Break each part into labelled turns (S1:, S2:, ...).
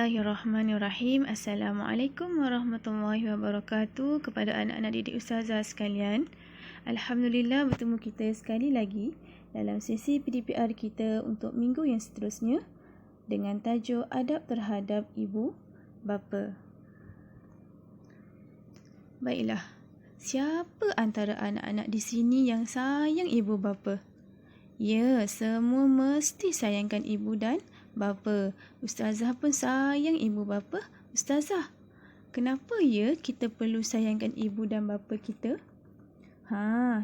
S1: Bismillahirrahmanirrahim. Assalamualaikum warahmatullahi wabarakatuh kepada anak-anak didik Ustazah sekalian. Alhamdulillah bertemu kita sekali lagi dalam sesi PDPR kita untuk minggu yang seterusnya dengan tajuk adab terhadap ibu bapa. Baiklah, siapa antara anak-anak di sini yang sayang ibu bapa? Ya, semua mesti sayangkan ibu dan bapa. Ustazah pun sayang ibu bapa Ustazah. Kenapa ya kita perlu sayangkan ibu dan bapa kita?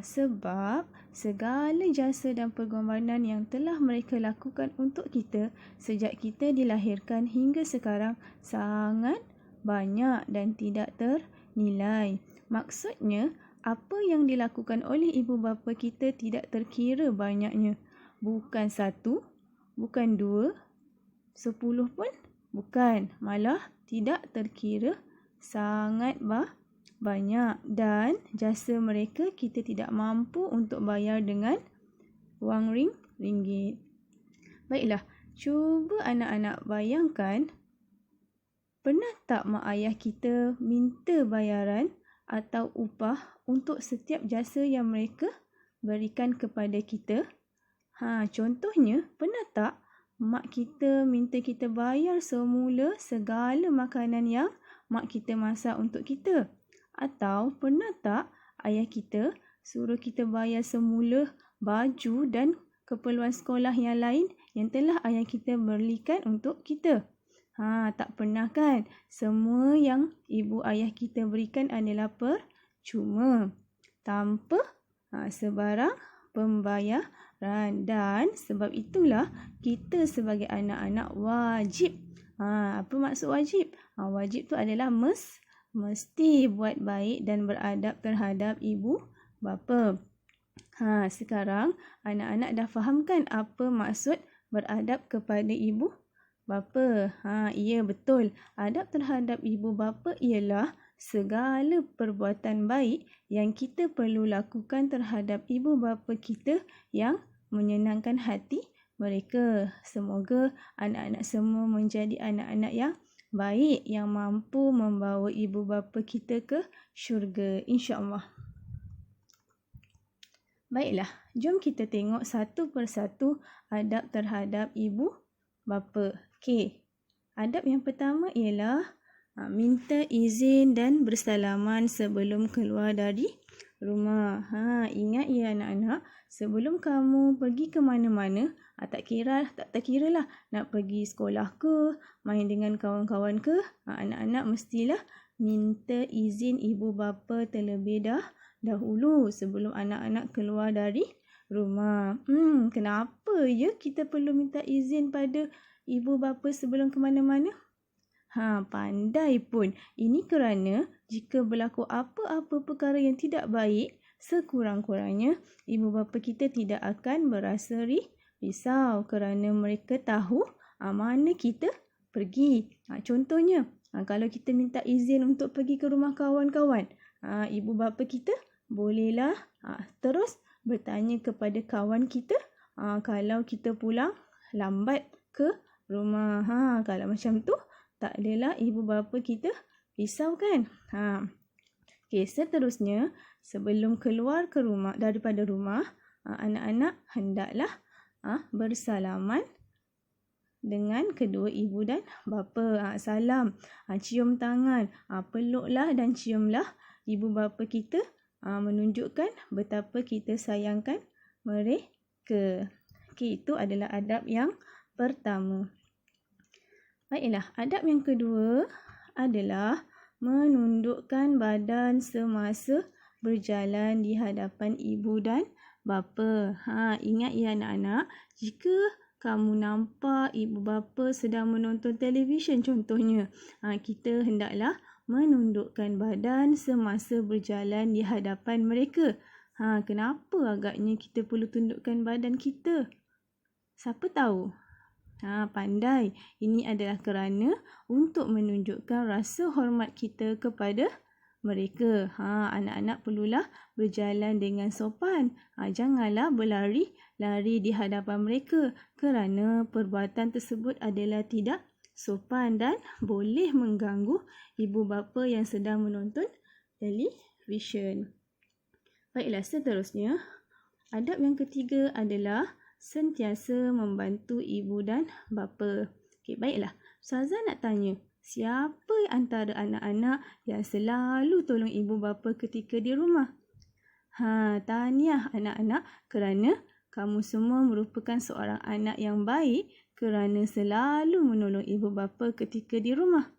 S1: Sebab segala jasa dan pengorbanan yang telah mereka lakukan untuk kita sejak kita dilahirkan hingga sekarang sangat banyak dan tidak ternilai. Maksudnya, apa yang dilakukan oleh ibu bapa kita tidak terkira banyaknya. Bukan 1, bukan 2, 10 pun bukan. Malah tidak terkira sangat banyak. Dan jasa mereka kita tidak mampu untuk bayar dengan wang ringgit. Baiklah, cuba anak-anak bayangkan, pernah tak mak ayah kita minta bayaran atau upah untuk setiap jasa yang mereka berikan kepada kita? Contohnya, pernah tak mak kita minta kita bayar semula segala makanan yang mak kita masak untuk kita? Atau pernah tak ayah kita suruh kita bayar semula baju dan keperluan sekolah yang lain yang telah ayah kita belikan untuk kita? Tak pernah kan? Semua yang ibu ayah kita berikan adalah percuma, tanpa sebarang pembayaran. Dan sebab itulah kita sebagai anak-anak wajib. Apa maksud wajib? Wajib tu adalah mesti buat baik dan beradab terhadap ibu bapa. Sekarang anak-anak dah faham kan apa maksud beradab kepada ibu bapa? Ya, betul. Adab terhadap ibu bapa ialah segala perbuatan baik yang kita perlu lakukan terhadap ibu bapa kita yang menyenangkan hati mereka. Semoga anak-anak semua menjadi anak-anak yang baik, yang mampu membawa ibu bapa kita ke syurga, insya-Allah. Baiklah, jom kita tengok satu persatu adab terhadap ibu bapa. Okey. Adab yang pertama ialah minta izin dan bersalaman sebelum keluar dari rumah. Ingat ya anak-anak, sebelum kamu pergi ke mana-mana, tak kira lah nak pergi sekolah ke, main dengan kawan-kawan ke, anak-anak mestilah minta izin ibu bapa terlebih dahulu sebelum anak-anak keluar dari rumah. Kenapa ya kita perlu minta izin pada ibu bapa sebelum ke mana-mana? Pandai pun. Ini kerana jika berlaku apa-apa perkara yang tidak baik, sekurang-kurangnya ibu bapa kita tidak akan berasa risau kerana mereka tahu mana kita pergi. Contohnya, kalau kita minta izin untuk pergi ke rumah kawan-kawan, ibu bapa kita bolehlah terus bertanya kepada kawan kita kalau kita pulang lambat ke rumah. Kalau macam tu, tak adalah ibu bapa kita risau kan? Okey, seterusnya, sebelum keluar ke rumah daripada rumah, anak-anak hendaklah bersalaman dengan kedua ibu dan bapa. Salam, cium tangan, peluklah dan ciumlah ibu bapa kita, menunjukkan betapa kita sayangkan mereka. Okey, itu adalah adab yang pertama. Baiklah, adab yang kedua adalah menundukkan badan semasa berjalan di hadapan ibu dan bapa. Ingat ya anak-anak, jika kamu nampak ibu bapa sedang menonton televisyen contohnya, kita hendaklah menundukkan badan semasa berjalan di hadapan mereka. Kenapa agaknya kita perlu tundukkan badan kita? Siapa tahu? Pandai. Ini adalah kerana untuk menunjukkan rasa hormat kita kepada mereka. Anak-anak perlulah berjalan dengan sopan. Janganlah berlari-lari di hadapan mereka kerana perbuatan tersebut adalah tidak sopan dan boleh mengganggu ibu bapa yang sedang menonton televisyen. Baiklah, seterusnya, adab yang ketiga adalah sentiasa membantu ibu dan bapa. Okey, baiklah. Ustazah nak tanya, siapa antara anak-anak yang selalu tolong ibu bapa ketika di rumah? Tahniah anak-anak kerana kamu semua merupakan seorang anak yang baik kerana selalu menolong ibu bapa ketika di rumah.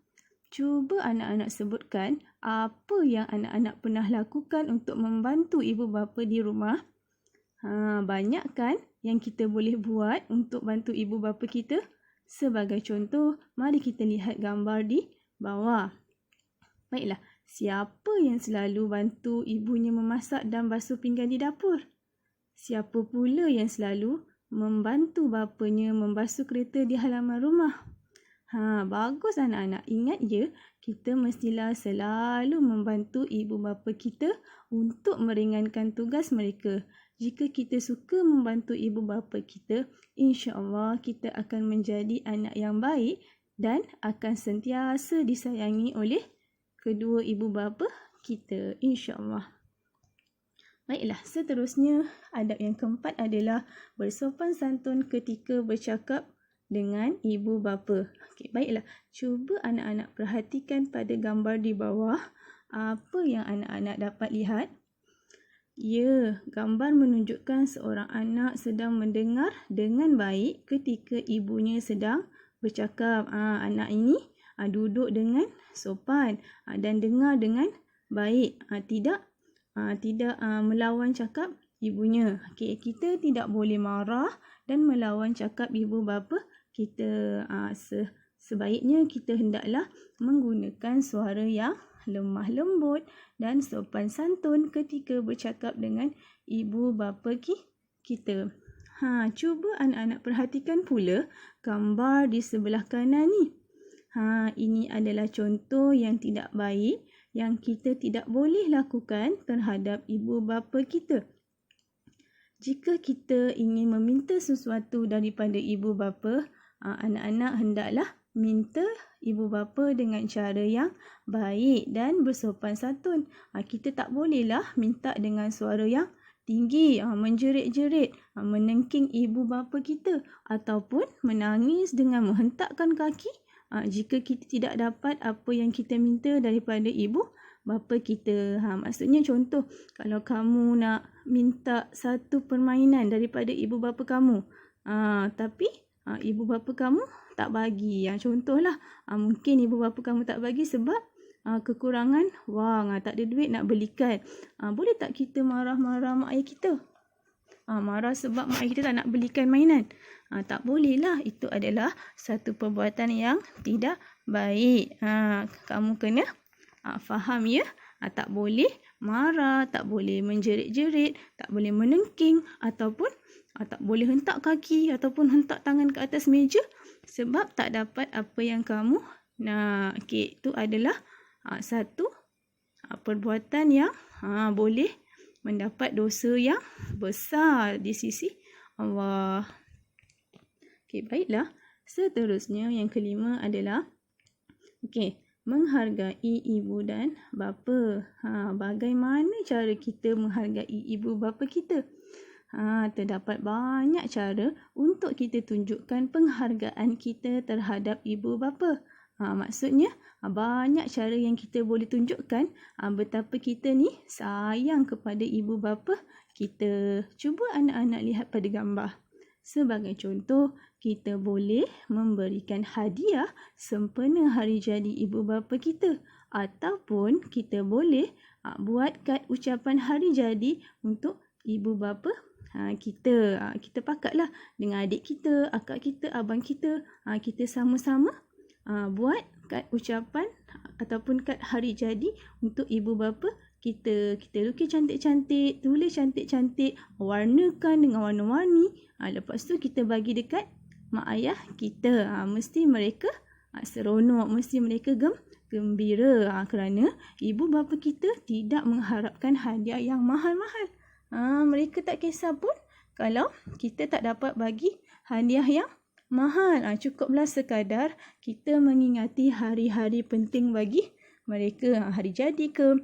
S1: Cuba anak-anak sebutkan apa yang anak-anak pernah lakukan untuk membantu ibu bapa di rumah. Banyak kan yang kita boleh buat untuk bantu ibu bapa kita? Sebagai contoh, mari kita lihat gambar di bawah. Baiklah, siapa yang selalu bantu ibunya memasak dan basuh pinggan di dapur? Siapa pula yang selalu membantu bapanya membasuh kereta di halaman rumah? Bagus anak-anak. Ingat ya, kita mestilah selalu membantu ibu bapa kita untuk meringankan tugas mereka. Jika kita suka membantu ibu bapa kita, insya-Allah kita akan menjadi anak yang baik dan akan sentiasa disayangi oleh kedua ibu bapa kita, insya-Allah. Baiklah, seterusnya adab yang keempat adalah bersopan santun ketika bercakap dengan ibu bapa. Okey, baiklah. Cuba anak-anak perhatikan pada gambar di bawah. Apa yang anak-anak dapat lihat? Ya, gambar menunjukkan seorang anak sedang mendengar dengan baik ketika ibunya sedang bercakap. Anak ini duduk dengan sopan dan dengar dengan baik. Tidak melawan cakap ibunya. Okey, kita tidak boleh marah dan melawan cakap ibu bapa kita. Sebaiknya kita hendaklah menggunakan suara yang lemah lembut dan sopan santun ketika bercakap dengan ibu bapa kita. Cuba anak-anak perhatikan pula gambar di sebelah kanan ni. Ini adalah contoh yang tidak baik yang kita tidak boleh lakukan terhadap ibu bapa kita. Jika kita ingin meminta sesuatu daripada ibu bapa, anak-anak hendaklah minta ibu bapa dengan cara yang baik dan bersopan santun. Kita tak bolehlah minta dengan suara yang tinggi, menjerit-jerit, menengking ibu bapa kita ataupun menangis dengan menghentakkan kaki jika kita tidak dapat apa yang kita minta daripada ibu bapa kita. Maksudnya contoh, kalau kamu nak minta satu permainan daripada ibu bapa kamu, tapi ibu bapa kamu tak bagi. Contohlah, mungkin ibu bapa kamu tak bagi sebab kekurangan wang, tak ada duit nak belikan. Boleh tak kita marah-marah mak ayah kita? Marah sebab mak ayah kita tak nak belikan mainan. Tak bolehlah. Itu adalah satu perbuatan yang tidak baik. Kamu kena faham ya. Tak boleh marah, tak boleh menjerit-jerit, tak boleh menengking ataupun tak boleh hentak kaki ataupun hentak tangan ke atas meja sebab tak dapat apa yang kamu nak. Okey, itu adalah satu perbuatan yang boleh mendapat dosa yang besar di sisi Allah. Okey, baiklah. Seterusnya yang kelima adalah menghargai ibu dan bapa. Bagaimana cara kita menghargai ibu bapa kita? Terdapat banyak cara untuk kita tunjukkan penghargaan kita terhadap ibu bapa. Maksudnya, banyak cara yang kita boleh tunjukkan betapa kita ni sayang kepada ibu bapa kita. Cuba anak-anak lihat pada gambar. Sebagai contoh, kita boleh memberikan hadiah sempena hari jadi ibu bapa kita. Ataupun kita boleh buat kad ucapan hari jadi untuk ibu bapa kita. Kita pakatlah dengan adik kita, akak kita, abang kita. Kita sama-sama buat kad ucapan ataupun kad hari jadi untuk ibu bapa kita. Kita lukis cantik-cantik, tulis cantik-cantik, warnakan dengan warna-warni. Lepas tu kita bagi dekat mak ayah kita. Mesti mereka seronok, mesti mereka gembira kerana ibu bapa kita tidak mengharapkan hadiah yang mahal-mahal. Mereka tak kisah pun kalau kita tak dapat bagi hadiah yang mahal. Cukuplah sekadar kita mengingati hari-hari penting bagi mereka. Hari jadi ke,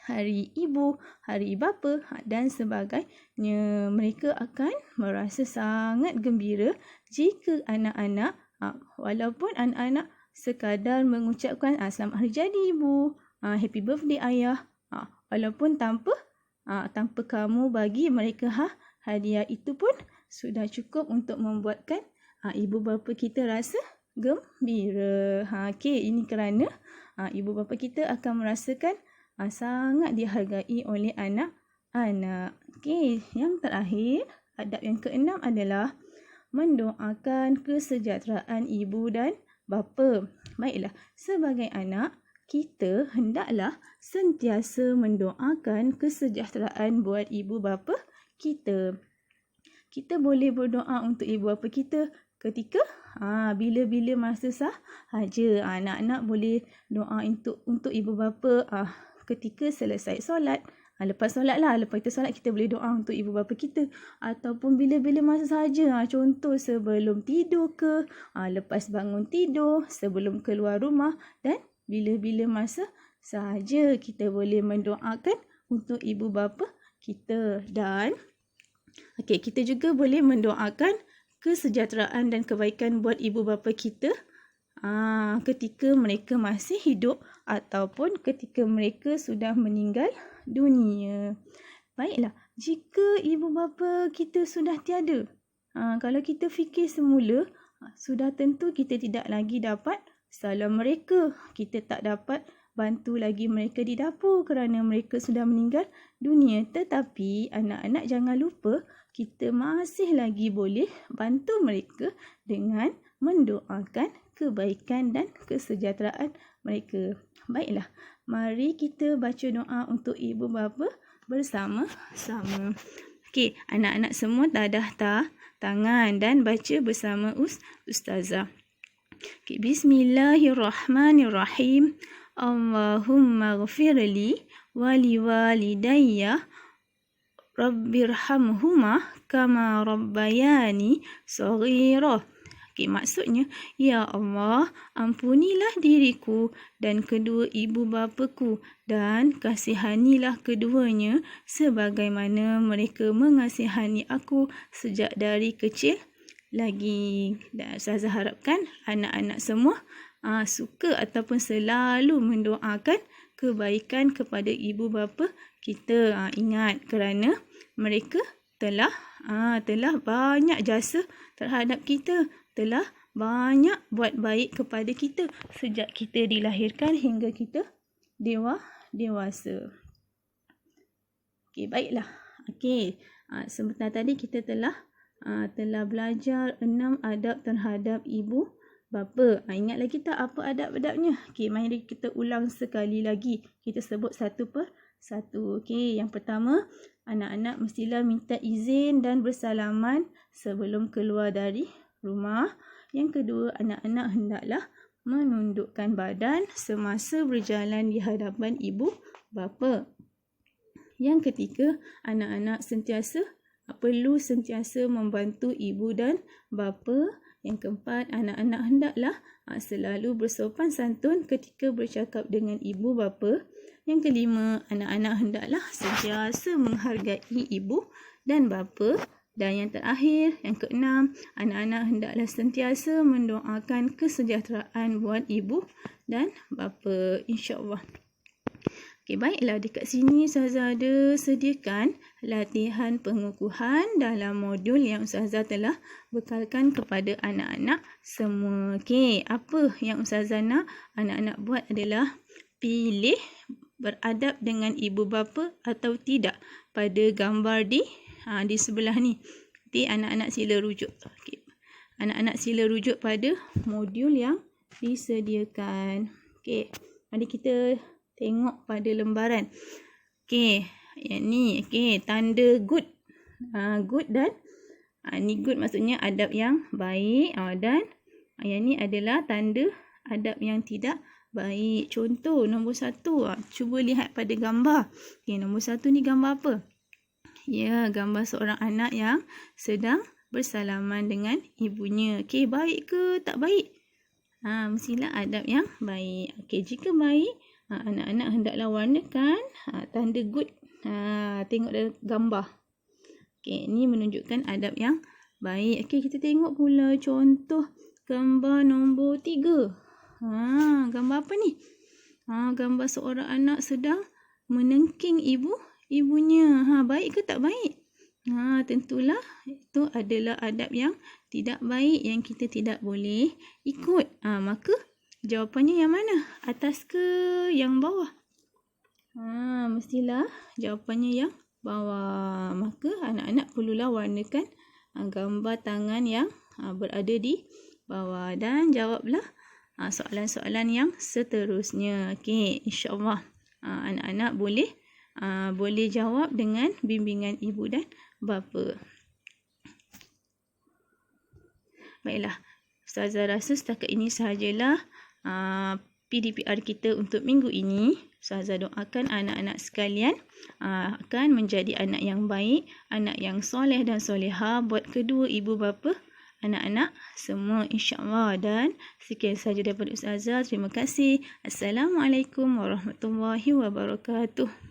S1: hari ibu, hari bapa dan sebagainya. Mereka akan merasa sangat gembira jika anak-anak, walaupun anak-anak sekadar mengucapkan selamat hari jadi ibu, happy birthday ayah, walaupun tanpa kamu bagi mereka hadiah, itu pun sudah cukup untuk membuatkan ibu bapa kita rasa gembira. Ini kerana ibu bapa kita akan merasakan sangat dihargai oleh anak-anak. Yang terakhir, adab yang keenam adalah mendoakan kesejahteraan ibu dan bapa. Baiklah, sebagai anak, kita hendaklah sentiasa mendoakan kesejahteraan buat ibu bapa kita. Kita boleh berdoa untuk ibu bapa kita ketika bila-bila masa sahaja. Anak-anak boleh doa untuk ibu bapa ketika selesai solat. Lepas solat lepas kita solat kita boleh doa untuk ibu bapa kita, ataupun bila-bila masa sahaja. Contoh sebelum tidur ke, lepas bangun tidur, sebelum keluar rumah, dan bila-bila masa sahaja kita boleh mendoakan untuk ibu bapa kita. Dan kita juga boleh mendoakan kesejahteraan dan kebaikan buat ibu bapa kita ketika mereka masih hidup ataupun ketika mereka sudah meninggal dunia. Baiklah, jika ibu bapa kita sudah tiada, kalau kita fikir semula, sudah tentu kita tidak lagi dapat salam mereka. Kita tak dapat bantu lagi mereka di dapur kerana mereka sudah meninggal dunia. Tetapi anak-anak jangan lupa, kita masih lagi boleh bantu mereka dengan mendoakan kebaikan dan kesejahteraan mereka. Baiklah, mari kita baca doa untuk ibu bapa bersama-sama. Anak-anak semua dadah tangan dan baca bersama Ustazah. Bismillahirrahmanirrahim. Allahumma ghafirli wali walidayya rabbirhamhuma kama rabbayani shaghira. Maksudnya, ya Allah, ampunilah diriku dan kedua ibu bapaku dan kasihanilah keduanya sebagaimana mereka mengasihani aku sejak dari kecil lagi. Dan saya harapkan anak-anak semua suka ataupun selalu mendoakan kebaikan kepada ibu bapa kita. Ingat, kerana mereka telah banyak jasa terhadap kita, telah banyak buat baik kepada kita sejak kita dilahirkan hingga kita dewasa. Baiklah. Sebentar tadi kita telah belajar 6 adab terhadap ibu bapa. Ingat lagi tak apa adab-adabnya? Mari kita ulang sekali lagi. Kita sebut satu per satu. Yang pertama, anak-anak mestilah minta izin dan bersalaman sebelum keluar dari rumah. Yang kedua, anak-anak hendaklah menundukkan badan semasa berjalan di hadapan ibu bapa. Yang ketiga, anak-anak perlu sentiasa membantu ibu dan bapa. Yang keempat, anak-anak hendaklah selalu bersopan santun ketika bercakap dengan ibu bapa. Yang kelima, anak-anak hendaklah sentiasa menghargai ibu dan bapa. Dan yang terakhir, yang keenam, anak-anak hendaklah sentiasa mendoakan kesejahteraan buat ibu dan bapa, insya-Allah. Baiklah, dekat sini Ustazah ada sediakan latihan pengukuhan dalam modul yang Ustazah telah bekalkan kepada anak-anak semua. Apa yang Ustazah nak anak-anak buat adalah pilih beradab dengan ibu bapa atau tidak pada gambar di sebelah ni. Nanti anak-anak sila rujuk. Anak-anak sila rujuk pada modul yang disediakan. Mari kita tengok pada lembaran. Yang ni, tanda good. Good dan ni good maksudnya adab yang baik. Dan yang ni adalah tanda adab yang tidak baik. Contoh nombor 1. Cuba lihat pada gambar. Nombor 1 ni gambar apa? Ya, gambar seorang anak yang sedang bersalaman dengan ibunya. Okey, baik ke tak baik? Mestilah adab yang baik. Okey, jika baik, anak-anak hendaklah warnakan tanda good. Tengok dalam gambar. Okey, ini menunjukkan adab yang baik. Okey, kita tengok pula contoh gambar nombor 3. Gambar apa ni? Gambar seorang anak sedang menengking ibunya. Baik ke tak baik? Tentulah itu adalah adab yang tidak baik yang kita tidak boleh ikut. Maka jawapannya yang mana? Atas ke yang bawah? Mestilah jawapannya yang bawah. Maka anak-anak perlulah warnakan gambar tangan yang berada di bawah dan jawablah soalan-soalan yang seterusnya. Okey, insya-Allah anak-anak boleh jawab dengan bimbingan ibu dan bapa. Baiklah, Ustazah rasa setakat ini sahajalah PDPR kita untuk minggu ini. Ustazah doakan anak-anak sekalian akan menjadi anak yang baik, anak yang soleh dan soleha buat kedua ibu bapa anak-anak semua, insya-Allah. Dan sekian sahaja daripada Ustazah. Terima kasih. Assalamualaikum warahmatullahi wabarakatuh.